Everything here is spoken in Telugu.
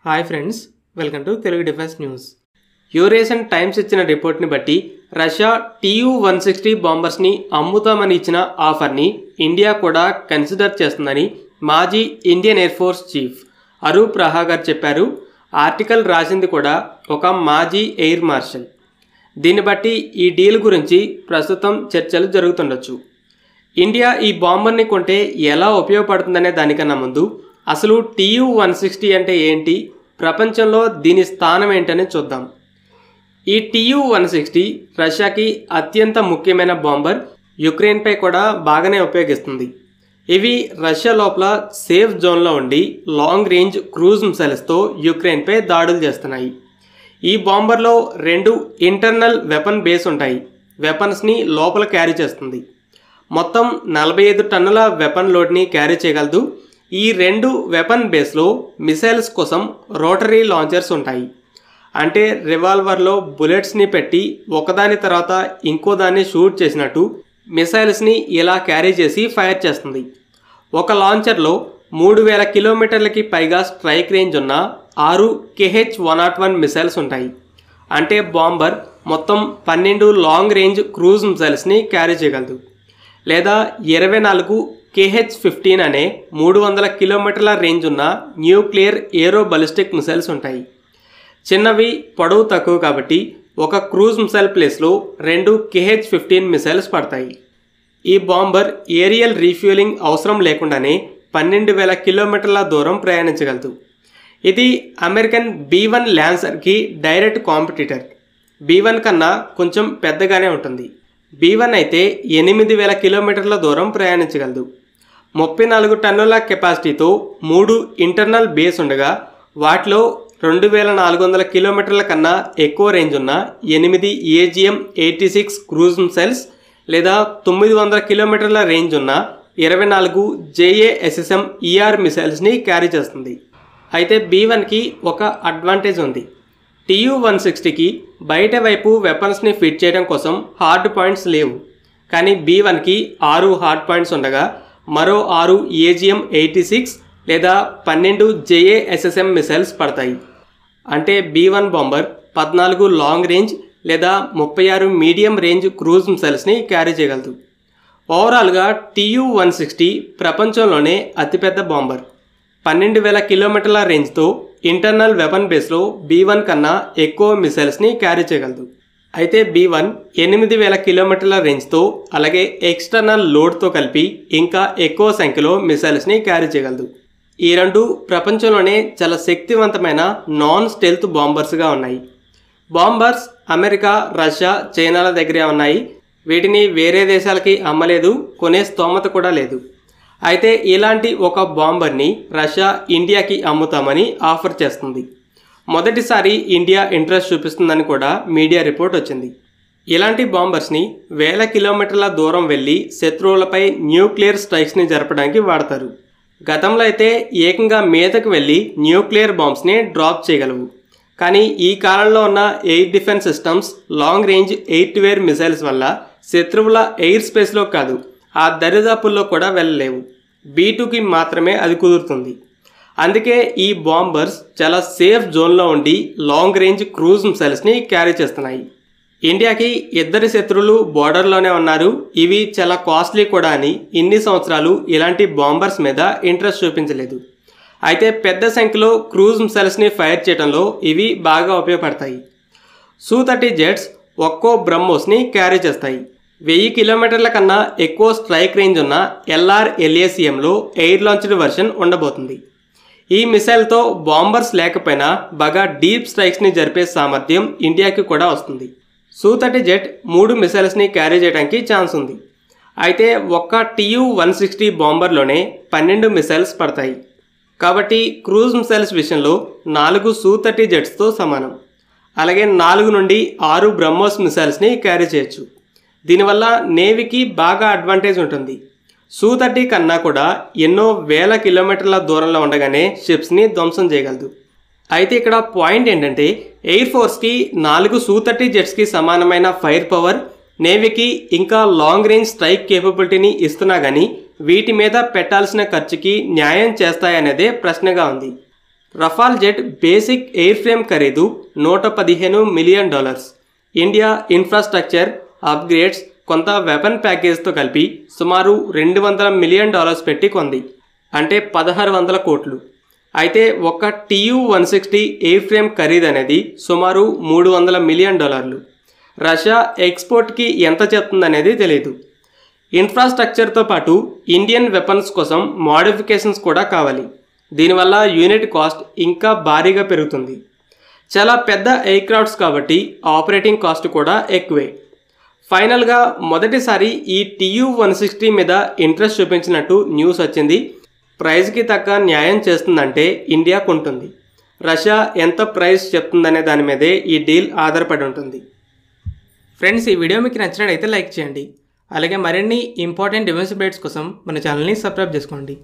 Hi friends, welcome to Telugu defence news. Eurasian times ఇచ్చిన రిపోర్ట్ని బట్టి రష్యా Tu-160 బాంబర్స్ని అమ్ముతామని ఇచ్చిన ఆఫర్ని ఇండియా కూడా కన్సిడర్ చేస్తుందని మాజీ Indian air force chief Arup Raha గారు చెప్పారు. ఆర్టికల్ రాసింది కూడా ఒక మాజీ ఎయిర్ మార్షల్. దీన్ని బట్టి ఈ డీల్ గురించి ప్రస్తుతం చర్చలు జరుగుతుండొచ్చు. ఇండియా ఈ బాంబర్ని కొంటే ఎలా ఉపయోగపడుతుందనే దానికన్నా ముందు అసలు Tu-160 అంటే ఏంటి, ప్రపంచంలో దీని స్థానం ఏంటని చూద్దాం. ఈ Tu-160 రష్యాకి అత్యంత ముఖ్యమైన బాంబర్. యుక్రెయిన్పై కూడా బాగానే ఉపయోగిస్తుంది. ఇవి రష్యా లోపల సేఫ్ జోన్లో ఉండి లాంగ్ రేంజ్ క్రూజ్ మిసైల్స్తో యుక్రెయిన్పై దాడులు చేస్తున్నాయి. ఈ బాంబర్లో 2 ఇంటర్నల్ వెపన్ బేస్ ఉంటాయి. వెపన్స్ని లోపల క్యారీ చేస్తుంది. మొత్తం 45 టన్నుల వెపన్ లోడ్ని క్యారీ చేయగలదు. ఈ 2 వెపన్ బేస్లో మిసైల్స్ కోసం రోటరీ లాంచర్స్ ఉంటాయి. అంటే రివాల్వర్లో బుల్లెట్స్ని పెట్టి ఒకదాని తర్వాత ఇంకో దాన్ని షూట్ చేసినట్టు మిసైల్స్ని ఇలా క్యారీ చేసి ఫైర్ చేస్తుంది. ఒక లాంచర్లో 3000 కిలోమీటర్లకి పైగా స్ట్రైక్ రేంజ్ ఉన్న 6 Kh-101 మిసైల్స్ ఉంటాయి. అంటే బాంబర్ మొత్తం 12 లాంగ్ రేంజ్ క్రూజ్ మిసైల్స్ని క్యారీ చేయగలదు. లేదా 24 Kh-15 అనే 300 కిలోమీటర్ల రేంజ్ ఉన్న న్యూక్లియర్ ఏరో బలిస్టిక్ మిసైల్స్ ఉంటాయి. చిన్నవి, పొడవు తక్కువ కాబట్టి ఒక క్రూజ్ మిసైల్ ప్లేస్లో 2 Kh-15 మిసైల్స్ పడతాయి. ఈ బాంబర్ ఏరియల్ రీఫ్యూలింగ్ అవసరం లేకుండానే 12,000 కిలోమీటర్ల దూరం ప్రయాణించగలదు. ఇది American B-1 ల్యాన్సర్కి direct competitor. B-1 కన్నా కొంచెం పెద్దగానే ఉంటుంది. B-1 అయితే 8,000 కిలోమీటర్ల దూరం ప్రయాణించగలదు. 34 టన్నుల కెపాసిటీతో 3 ఇంటర్నల్ బేస్ ఉండగా వాటిలో 2,400 కిలోమీటర్ల కన్నా ఎక్కువ రేంజ్ ఉన్న 8 AGM-86 క్రూజ్ మిసైల్స్ లేదా 900 కిలోమీటర్ల రేంజ్ ఉన్న 24 JASSM-ER మిసైల్స్ని క్యారీ చేస్తుంది. అయితే B-1కి ఒక అడ్వాంటేజ్ ఉంది. Tu-160కి బయట వైపు వెపన్స్ని ఫిట్ చేయడం కోసం హార్డ్ పాయింట్స్ లేవు. కానీ B-1కి 6 హార్డ్ పాయింట్స్ ఉండగా మరో 6 AGM-86 లేదా 12 JASSM మిసైల్స్ పడతాయి. అంటే B-1 బాంబర్ 14 లాంగ్ రేంజ్ లేదా 36 మీడియం రేంజ్ క్రూజ్ మిసైల్స్ని క్యారీ చేయగలదు. ఓవరాల్గా Tu-160 ప్రపంచంలోనే అతిపెద్ద బాంబర్. 12,000 కిలోమీటర్ల రేంజ్తో ఇంటర్నల్ వెపన్ బేస్లో B-1 కన్నా ఎక్కువ మిసైల్స్ని క్యారీ చేయగలదు. అయితే B-1 8,000 కిలోమీటర్ల రేంజ్తో అలాగే ఎక్స్టర్నల్ లోడ్తో కలిపి ఇంకా ఎక్కువ సంఖ్యలో మిసైల్స్ని క్యారీ చేయగలదు. ఈ 2 ప్రపంచంలోనే చాలా శక్తివంతమైన నాన్ స్టెల్త్ బాంబర్స్గా ఉన్నాయి. బాంబర్స్ అమెరికా, రష్యా, చైనాల దగ్గరే ఉన్నాయి. వీటిని వేరే దేశాలకి అమ్మలేదు, కొనే స్తోమత కూడా లేదు. అయితే ఇలాంటి ఒక బాంబర్ని రష్యా ఇండియాకి అమ్ముతామని ఆఫర్ చేస్తుంది. మొదటిసారి ఇండియా ఇంట్రెస్ట్ చూపిస్తుందని కూడా మీడియా రిపోర్ట్ వచ్చింది. ఇలాంటి బాంబర్స్ని 1000 కిలోమీటర్ల దూరం వెళ్ళి శత్రువులపై న్యూక్లియర్ స్ట్రైక్స్ని జరపడానికి వాడతారు. గతంలో అయితే ఏకంగా మీదకు వెళ్ళి న్యూక్లియర్ బాంబ్స్ని డ్రాప్ చేయగలవు. కానీ ఈ కాలంలో ఉన్న air defence systems long range air to air missiles వల్ల శత్రువుల ఎయిర్ స్పేస్లో కాదు, ఆ దరిదాపుల్లో కూడా వెళ్ళలేవు. B-2కి మాత్రమే అది కుదురుతుంది. అందుకే ఈ బాంబర్స్ చాలా సేఫ్ జోన్లో ఉండి లాంగ్ రేంజ్ క్రూజ్ మిసైల్స్ని క్యారీ చేస్తున్నాయి. ఇండియాకి 2 శత్రువులు బోర్డర్లోనే ఉన్నారు. ఇవి చాలా కాస్ట్లీ కూడా అని ఇన్ని సంవత్సరాలు ఇలాంటి బాంబర్స్ మీద ఇంట్రెస్ట్ చూపించలేదు. అయితే పెద్ద సంఖ్యలో క్రూజ్ మిసైల్స్ని ఫైర్ చేయడంలో ఇవి బాగా ఉపయోగపడతాయి. Su-30 జెట్స్ ఒక్కో బ్రహ్మోస్ని క్యారీ చేస్తాయి. 1000 కిలోమీటర్ల కన్నా ఎక్కువ స్ట్రైక్ రేంజ్ ఉన్న LRLACMలో ఎయిర్ లాంచ్డ్ వెర్షన్ ఉండబోతుంది. ఈ మిసైల్తో బాంబర్స్ లేకపోయినా బాగా డీప్ స్ట్రైక్స్ని జరిపే సామర్థ్యం ఇండియాకి కూడా వస్తుంది. Su-30 జెట్ 3 మిసైల్స్ని క్యారీ చేయడానికి ఛాన్స్ ఉంది. అయితే ఒక్క Tu-160 బాంబర్లోనే 12 మిసైల్స్ పడతాయి. కాబట్టి క్రూజ్ మిసైల్స్ విషయంలో 4 Su-30 జెట్స్తో సమానం. అలాగే 4 నుండి 6 బ్రహ్మోస్ మిసైల్స్ని క్యారీ చేయొచ్చు. దీనివల్ల నేవీకి బాగా అడ్వాంటేజ్ ఉంటుంది. Su-30 కన్నా కూడా ఎన్నో వేల కిలోమీటర్ల దూరంలో ఉండగానే షిప్స్ని ధ్వంసం చేయగలదు. అయితే ఇక్కడ పాయింట్ ఏంటంటే ఎయిర్ ఫోర్స్కి 4 Su-30 జెట్స్కి సమానమైన ఫైర్ పవర్, నేవీకి ఇంకా లాంగ్ రేంజ్ స్ట్రైక్ కేపబిలిటీని ఇస్తున్నా కానీ వీటి మీద పెట్టాల్సిన ఖర్చుకి న్యాయం చేస్తాయనేదే ప్రశ్నగా ఉంది. రఫాల్ జెట్ బేసిక్ ఎయిర్ ఫ్రేమ్ ఖరీదు $115 మిలియన్. ఇండియా ఇన్ఫ్రాస్ట్రక్చర్ అప్గ్రేడ్స్ కొంత వెపన్ ప్యాకేజ్తో కలిపి సుమారు $200 మిలియన్ పెట్టి కొంది, అంటే 1600 కోట్లు. అయితే ఒక TU-160 ఎయిర్ ఫ్రేమ్ ఖరీదు అనేది సుమారు $300 మిలియన్. రష్యా ఎక్స్పోర్ట్కి ఎంత చెప్తుందనేది తెలియదు. ఇన్ఫ్రాస్ట్రక్చర్తో పాటు ఇండియన్ వెపన్స్ కోసం మోడిఫికేషన్స్ కూడా కావాలి. దీనివల్ల యూనిట్ కాస్ట్ ఇంకా భారీగా పెరుగుతుంది. చాలా పెద్ద ఎయిర్క్రాఫ్ట్స్ కాబట్టి ఆపరేటింగ్ కాస్ట్ కూడా ఎక్కువే. ఫైనల్గా మొదటిసారి ఈ TU-160 మీద ఇంట్రెస్ట్ చూపించినట్టు న్యూస్ వచ్చింది. ప్రైస్కి తగ్గ న్యాయం చేస్తుందంటే ఇండియా కొంటుంది. రష్యా ఎంత ప్రైస్ చెప్తుందనే దాని మీదే ఈ డీల్ ఆధారపడి ఉంటుంది. ఫ్రెండ్స్, ఈ వీడియో మీకు నచ్చినట్లయితే లైక్ చేయండి. అలాగే మరిన్ని ఇంపార్టెంట్ డిఫెన్స్ అప్డేట్స్ కోసం మన ఛానల్ని సబ్స్క్రైబ్ చేసుకోండి.